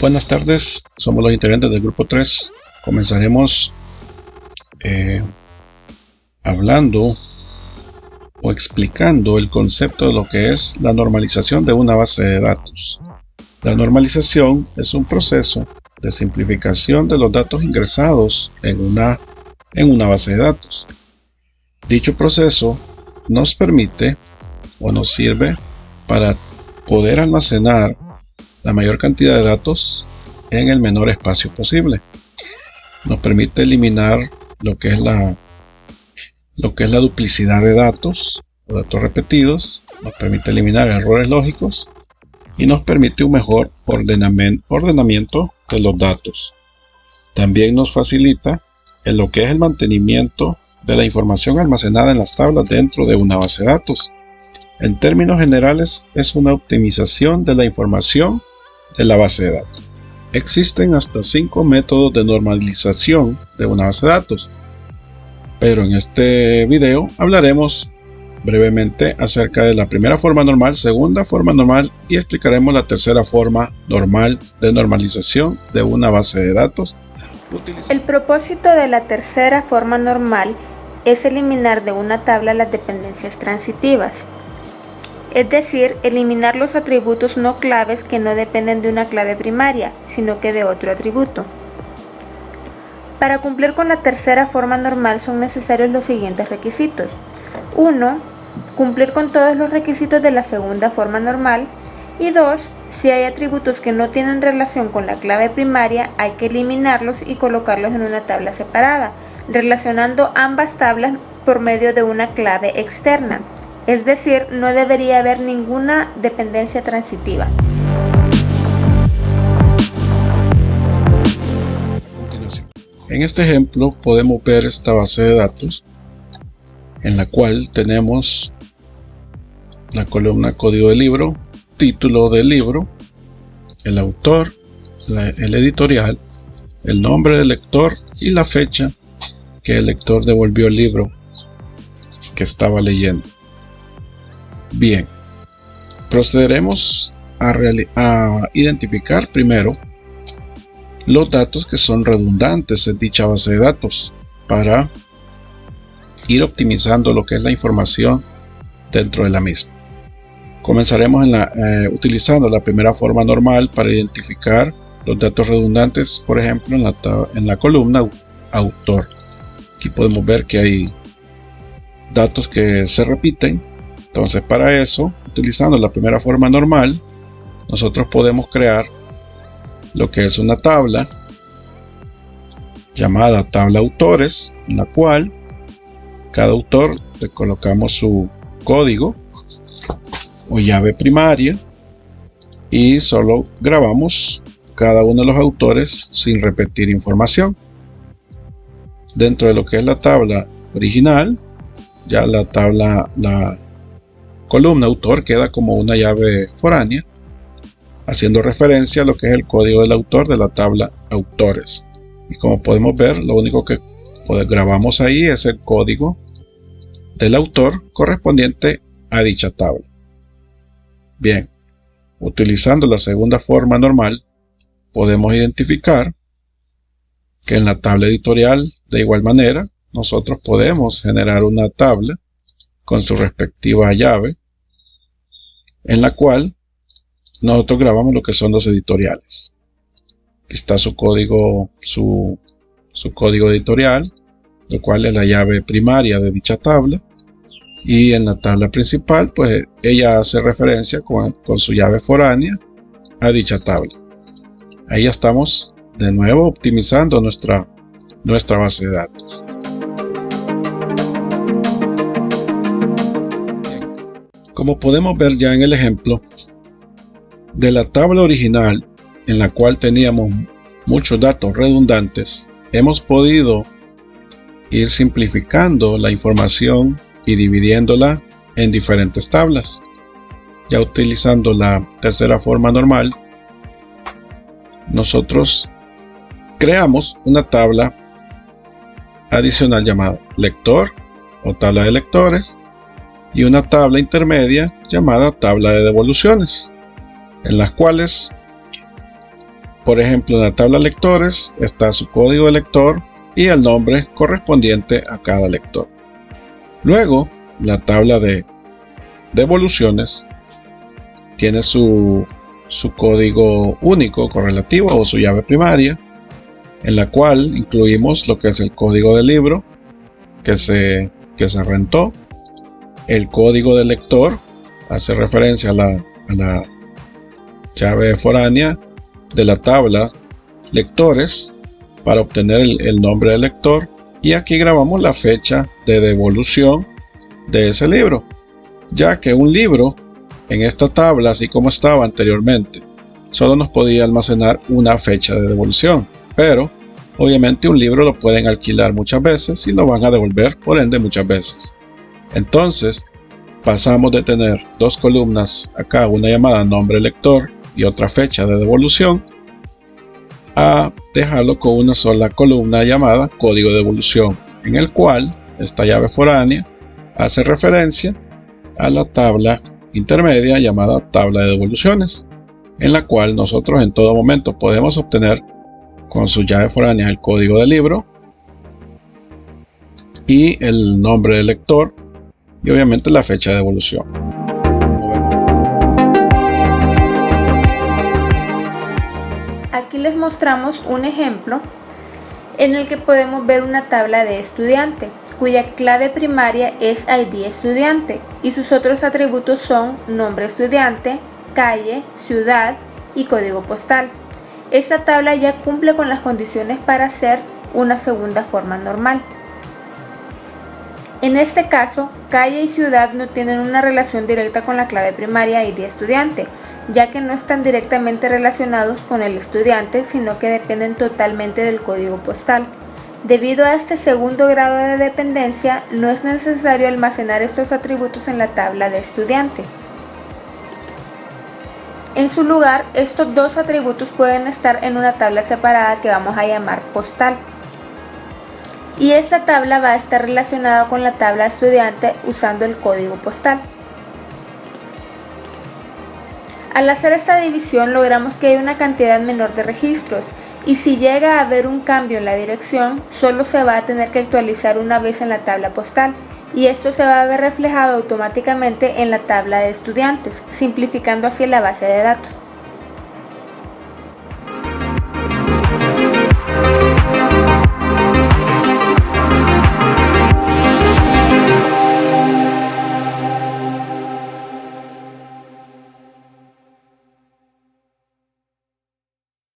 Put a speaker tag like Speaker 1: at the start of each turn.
Speaker 1: Buenas tardes, somos los integrantes del grupo 3. Comenzaremos hablando o explicando el concepto de lo que es la normalización de una base de datos. La normalización es un proceso de simplificación de los datos ingresados en una base de datos. Dicho proceso nos permite o nos sirve para poder almacenar la mayor cantidad de datos en el menor espacio posible. Nos permite eliminar lo que es la duplicidad de datos o datos repetidos, nos permite eliminar errores lógicos y nos permite un mejor ordenamiento de los datos. También nos facilita en lo que es el mantenimiento de la información almacenada en las tablas dentro de una base de datos. En términos generales, es una optimización de la información de la base de datos. Existen hasta 5 métodos de normalización de una base de datos, pero en este video hablaremos brevemente acerca de la primera forma normal, segunda forma normal y explicaremos la tercera forma normal de normalización de una base de datos.
Speaker 2: El propósito de la tercera forma normal es eliminar de una tabla las dependencias transitivas. Es decir, eliminar los atributos no claves que no dependen de una clave primaria, sino que de otro atributo. Para cumplir con la tercera forma normal son necesarios los siguientes requisitos. 1. Cumplir con todos los requisitos de la segunda forma normal. Y 2. Si hay atributos que no tienen relación con la clave primaria, hay que eliminarlos y colocarlos en una tabla separada, relacionando ambas tablas por medio de una clave externa. Es decir, no debería haber ninguna dependencia transitiva.
Speaker 1: En este ejemplo podemos ver esta base de datos en la cual tenemos la columna código del libro, título del libro, el autor, el editorial, el nombre del lector y la fecha que el lector devolvió el libro que estaba leyendo. Bien, procederemos a identificar primero los datos que son redundantes en dicha base de datos para ir optimizando lo que es la información dentro de la misma. Comenzaremos utilizando la primera forma normal para identificar los datos redundantes, por ejemplo en la columna autor. Aquí podemos ver que hay datos que se repiten. Entonces, para eso, utilizando la primera forma normal, nosotros podemos crear lo que es una tabla llamada tabla autores, en la cual cada autor le colocamos su código o llave primaria y solo grabamos cada uno de los autores sin repetir información. Dentro de lo que es la tabla original, ya la columna autor queda como una llave foránea, haciendo referencia a lo que es el código del autor de la tabla autores. Y como podemos ver, lo único que grabamos ahí es el código del autor correspondiente a dicha tabla. Bien, utilizando la segunda forma normal, podemos identificar que en la tabla editorial, de igual manera, nosotros podemos generar una tabla con su respectiva llave, en la cual nosotros grabamos lo que son los editoriales. Aquí está su código editorial, lo cual es la llave primaria de dicha tabla, y en la tabla principal pues ella hace referencia con su llave foránea a dicha tabla. Ahí ya estamos de nuevo optimizando nuestra base de datos. Como podemos ver ya en el ejemplo, de la tabla original en la cual teníamos muchos datos redundantes, hemos podido ir simplificando la información y dividiéndola en diferentes tablas. Ya utilizando la tercera forma normal, nosotros creamos una tabla adicional llamada lector o tabla de lectores y una tabla intermedia llamada tabla de devoluciones, en las cuales Por ejemplo, en la tabla lectores está su código de lector y el nombre correspondiente a cada lector. Luego, la tabla de devoluciones tiene su código único correlativo o su llave primaria, en la cual incluimos lo que es el código del libro que se rentó. El código del lector hace referencia a la llave foránea de la tabla lectores para obtener el nombre del lector, y aquí grabamos la fecha de devolución de ese libro, ya que un libro en esta tabla, así como estaba anteriormente, solo nos podía almacenar una fecha de devolución, pero obviamente un libro lo pueden alquilar muchas veces y lo van a devolver por ende muchas veces. Entonces pasamos de tener dos columnas acá, una llamada nombre lector y otra fecha de devolución, a dejarlo con una sola columna llamada código de devolución, en el cual esta llave foránea hace referencia a la tabla intermedia llamada tabla de devoluciones, en la cual nosotros en todo momento podemos obtener con sus llaves foráneas el código del libro y el nombre del lector y obviamente la fecha de devolución.
Speaker 2: Aquí les mostramos un ejemplo en el que podemos ver una tabla de estudiante, cuya clave primaria es ID estudiante y sus otros atributos son nombre estudiante, calle, ciudad y código postal. Esta tabla ya cumple con las condiciones para ser una segunda forma normal. En este caso, calle y ciudad no tienen una relación directa con la clave primaria ID estudiante, ya que no están directamente relacionados con el estudiante, sino que dependen totalmente del código postal. Debido a este segundo grado de dependencia, no es necesario almacenar estos atributos en la tabla de estudiante. En su lugar, estos dos atributos pueden estar en una tabla separada que vamos a llamar postal. Y esta tabla va a estar relacionada con la tabla estudiante usando el código postal. Al hacer esta división logramos que hay una cantidad menor de registros, y si llega a haber un cambio en la dirección, solo se va a tener que actualizar una vez en la tabla postal, y esto se va a ver reflejado automáticamente en la tabla de estudiantes, simplificando así la base de datos.